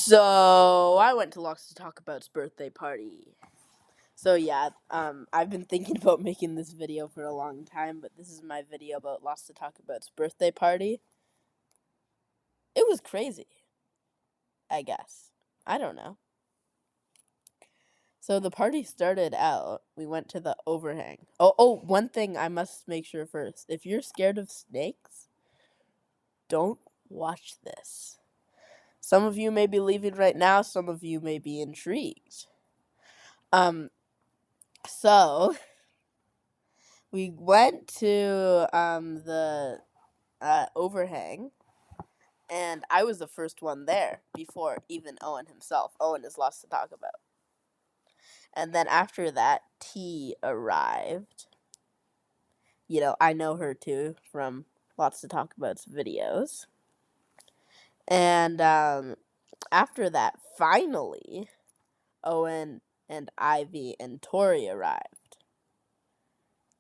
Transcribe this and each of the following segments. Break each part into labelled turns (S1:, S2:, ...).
S1: So I went to lotts2talkabouts birthday party. So yeah, I've been thinking about making this video for a long time, but this is my video about lotts2talkabouts birthday party. It was crazy, I guess. I don't know. So the party started out. We went to the overhang. One thing I must make sure first. If you're scared of snakes, don't watch this. Some of you may be leaving right now, some of you may be intrigued. So we went to the overhang, and I was the first one there before even Owen himself. Owen is lots to talk about. And then after that, T arrived. You know, I know her too from Lots to Talk About's videos. And after that, finally, Owen and Ivy and Tori arrived.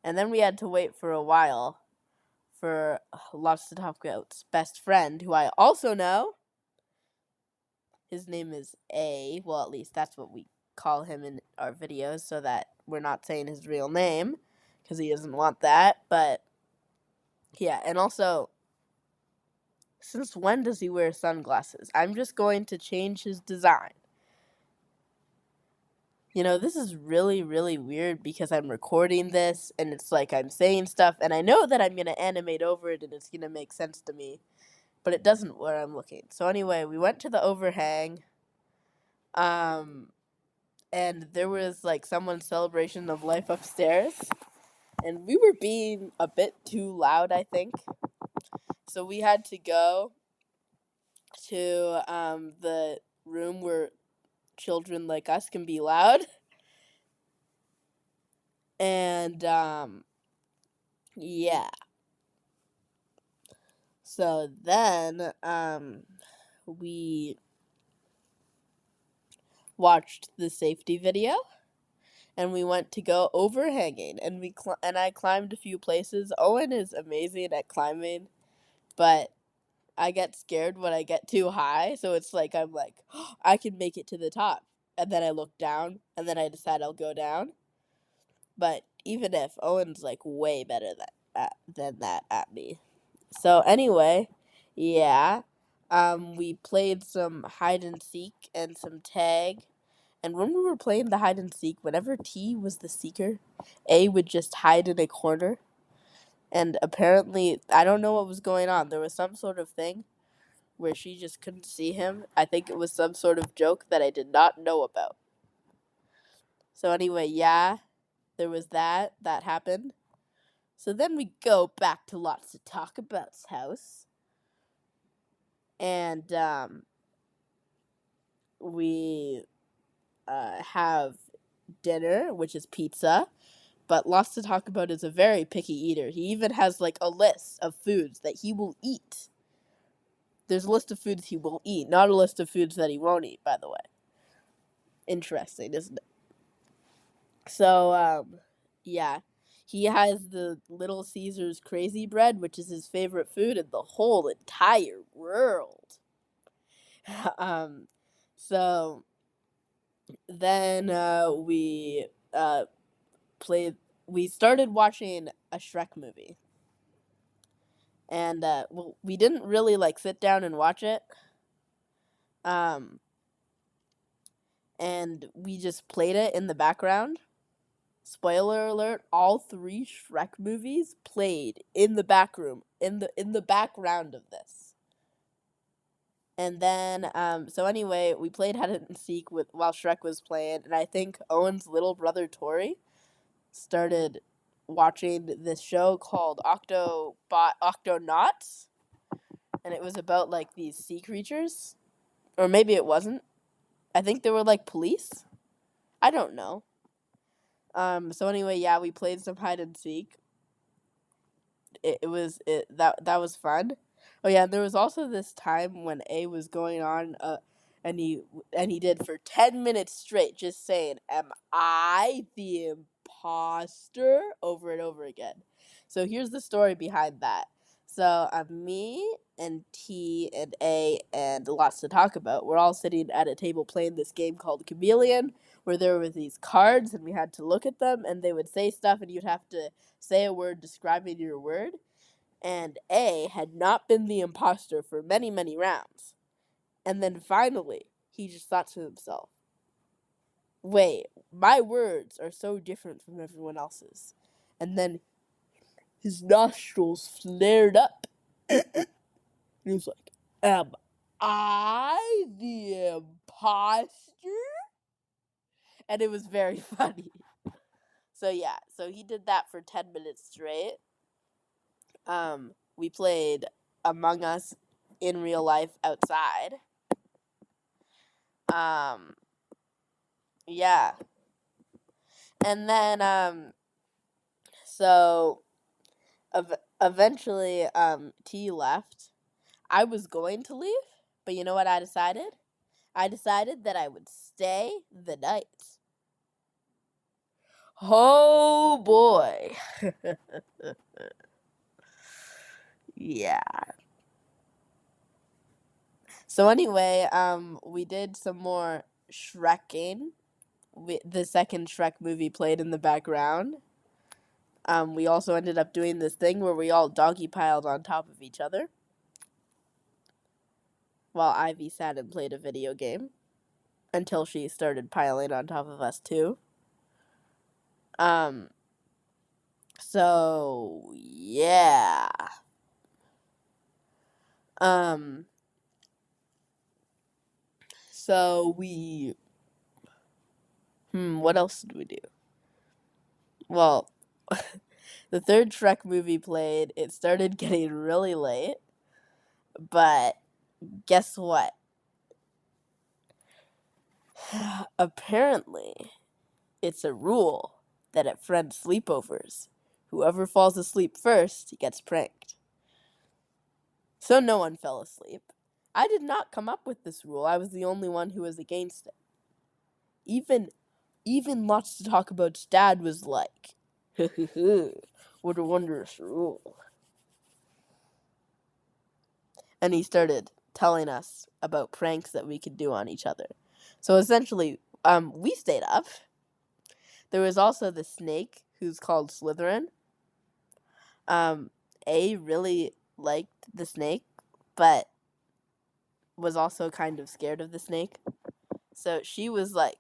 S1: And then we had to wait for a while for Lots to Talk About's best friend, who I also know. His name is A. Well, at least that's what we call him in our videos, so that we're not saying his real name, because he doesn't want that. But yeah, and also, since when does he wear sunglasses? I'm just going to change his design. You know, this is really, really weird because I'm recording this and it's like I'm saying stuff and I know that I'm going to animate over it and it's going to make sense to me, but it doesn't where I'm looking. So anyway, we went to the overhang, and there was like someone's celebration of life upstairs, and we were being a bit too loud, I think. So we had to go to the room where children like us can be loud. And yeah. So then we watched the safety video, and we went to go overhanging, and I climbed a few places. Owen is amazing at climbing, but I get scared when I get too high, so it's like I'm like, oh, I can make it to the top. And then I look down, and then I decide I'll go down. But even if, Owen's like way better than that at me. So anyway, yeah, we played some hide and seek and some tag. And when we were playing the hide and seek, whenever T was the seeker, A would just hide in a corner. And apparently, I don't know what was going on. There was some sort of thing where she just couldn't see him. I think it was some sort of joke that I did not know about. So anyway, yeah, there was that. That happened. So then we go back to lotts2talkabouts' house. And we have dinner, which is pizza. But Lots2Talkabout is a very picky eater. He even has like a list of foods that he will eat. There's a list of foods he will eat, not a list of foods that he won't eat, by the way. Interesting, isn't it? So, yeah. He has the Little Caesars crazy bread, which is his favorite food in the whole entire world. So then we started watching a Shrek movie. And we didn't really like sit down and watch it. And we just played it in the background. Spoiler alert, all 3 Shrek movies played in the back room, in the background of this. And then so anyway, we played hide and seek while Shrek was playing, and I think Owen's little brother Tori started watching this show called Octonauts, and it was about like these sea creatures, or maybe it wasn't. I think they were like police. I don't know. So anyway, yeah, we played some hide and seek. That was fun. Oh yeah, and there was also this time when A was going on, and he did for 10 minutes straight, just saying, "Am I the imposter?" over and over again. So here's the story behind that. So me and T and A and lots to talk about. We're all sitting at a table playing this game called Chameleon, where there were these cards and we had to look at them and they would say stuff and you'd have to say a word describing your word. And A had not been the imposter for many, many rounds. And then finally, he just thought to himself, wait, my words are so different from everyone else's. And then his nostrils flared up. He was like, am I the imposter? And it was very funny. So yeah, so he did that for 10 minutes straight. We played Among Us in real life outside. Yeah. And then so eventually T left. I was going to leave, but you know what I decided? I decided that I would stay the night. Oh boy. Yeah. So anyway, we did some more Shrekking. The second Shrek movie played in the background. We also ended up doing this thing where we all doggy piled on top of each other while Ivy sat and played a video game until she started piling on top of us too. So yeah. So we what else did we do? Well, the third Shrek movie played. It started getting really late, but guess what? Apparently, it's a rule that at friend sleepovers, whoever falls asleep first gets pranked. So no one fell asleep. I did not come up with this rule. I was the only one who was against it. Even Lots to Talk About's dad was like, what a wondrous rule. And he started telling us about pranks that we could do on each other. So essentially, we stayed up. There was also the snake who's called Slytherin. A really liked the snake, but was also kind of scared of the snake. So she was like,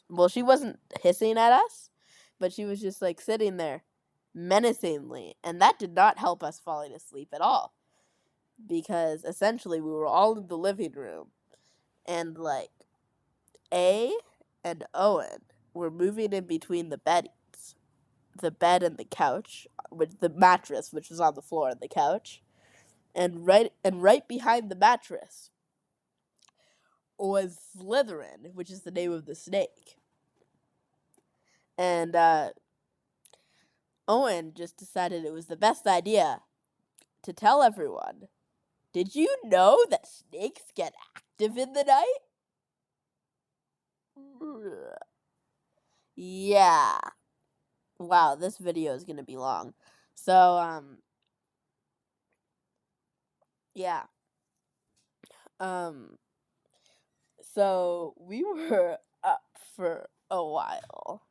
S1: well, she wasn't hissing at us, but she was just like sitting there menacingly. And that did not help us falling asleep at all. Because essentially we were all in the living room and like A and Owen were moving in between the bed and the couch, with the mattress which was on the floor and the couch. And right behind the mattress was Slytherin, which is the name of the snake. And Owen just decided it was the best idea to tell everyone, did you know that snakes get active in the night? Yeah. Wow, this video is going to be long. So, yeah. So we were up for a while.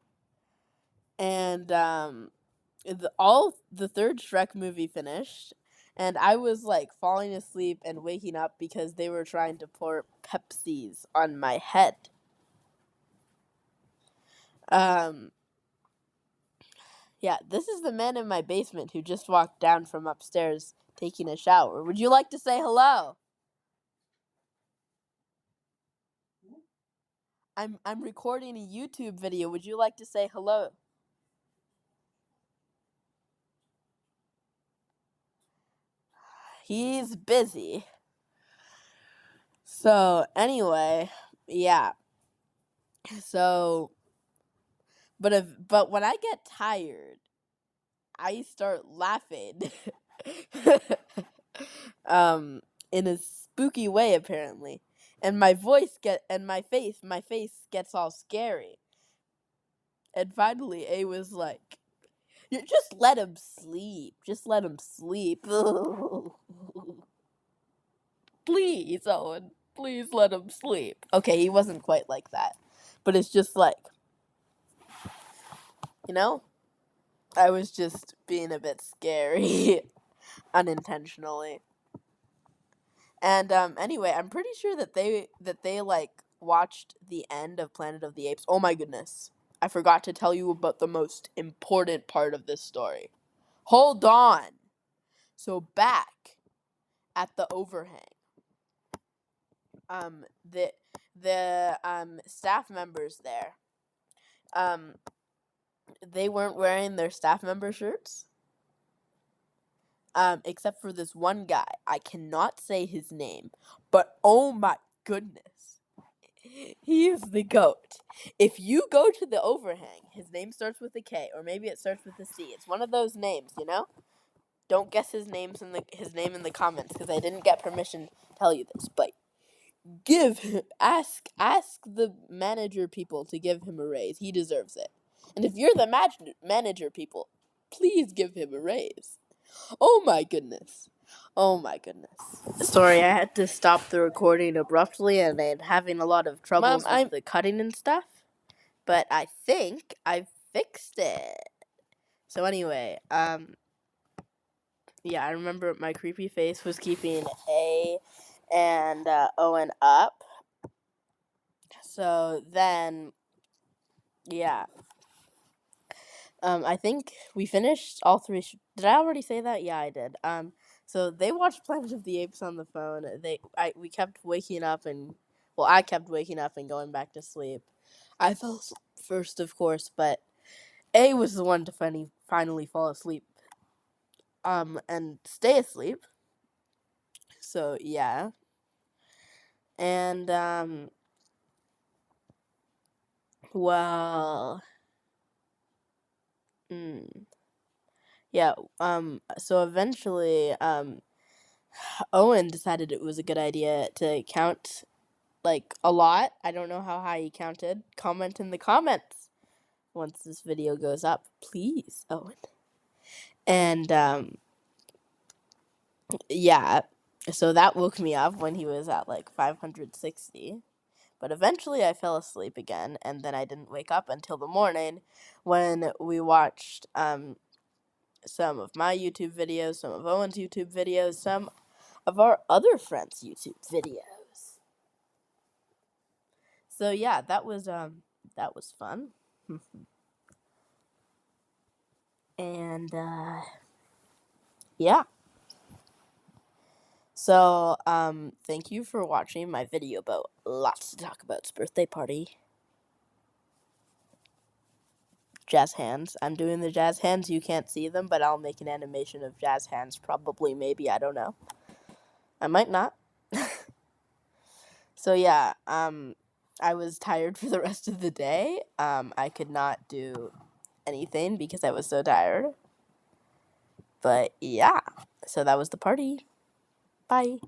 S1: And, the third Shrek movie finished. And I was, like, falling asleep and waking up because they were trying to pour Pepsis on my head. Yeah, this is the man in my basement who just walked down from upstairs taking a shower. Would you like to say hello? I'm recording a YouTube video. Would you like to say hello? He's busy. So, anyway, yeah. So, but when I get tired, I start laughing. In a spooky way apparently. And my face gets all scary. And finally A was like, You just let him sleep. Just let him sleep. Please, Owen. Please let him sleep. Okay, he wasn't quite like that. But it's just like, you know? I was just being a bit scary. Unintentionally. And anyway, I'm pretty sure that they like watched the end of Planet of the Apes. Oh my goodness. I forgot to tell you about the most important part of this story. Hold on. So back at the overhang, the staff members there, they weren't wearing their staff member shirts. Except for this one guy. I cannot say his name, but oh my goodness. He is the GOAT. If you go to the overhang, his name starts with a K, or maybe it starts with a C. It's one of those names, you know? Don't guess his name in the comments, because I didn't get permission to tell you this. But ask the manager people to give him a raise. He deserves it. And if you're the manager people, please give him a raise. Oh my goodness. Oh my goodness. Sorry, I had to stop the recording abruptly, and I'm having a lot of troubles with the cutting and stuff. But I think I fixed it. So anyway, yeah, I remember my creepy face was keeping A and Owen up. So then, yeah. I think we finished all three. Did I already say that? Yeah, I did. So they watched Planet of the Apes on the phone. We kept waking up I kept waking up and going back to sleep. I fell asleep first, of course, but A was the one to finally fall asleep. And stay asleep. So yeah. And well, yeah. So eventually, Owen decided it was a good idea to count like a lot. I don't know how high he counted. Comment in the comments once this video goes up, please, Owen. And yeah, so that woke me up when he was at like 560. But eventually I fell asleep again, and then I didn't wake up until the morning when we watched some of my YouTube videos, some of Owen's YouTube videos, some of our other friends' YouTube videos. So yeah, that was fun. And yeah. So thank you for watching my video about Lots to Talk About's birthday party. Jazz hands. I'm doing the jazz hands. You can't see them, but I'll make an animation of jazz hands. Probably, maybe, I don't know. I might not. So yeah, I was tired for the rest of the day. I could not do anything because I was so tired. But yeah, so that was the party. Bye.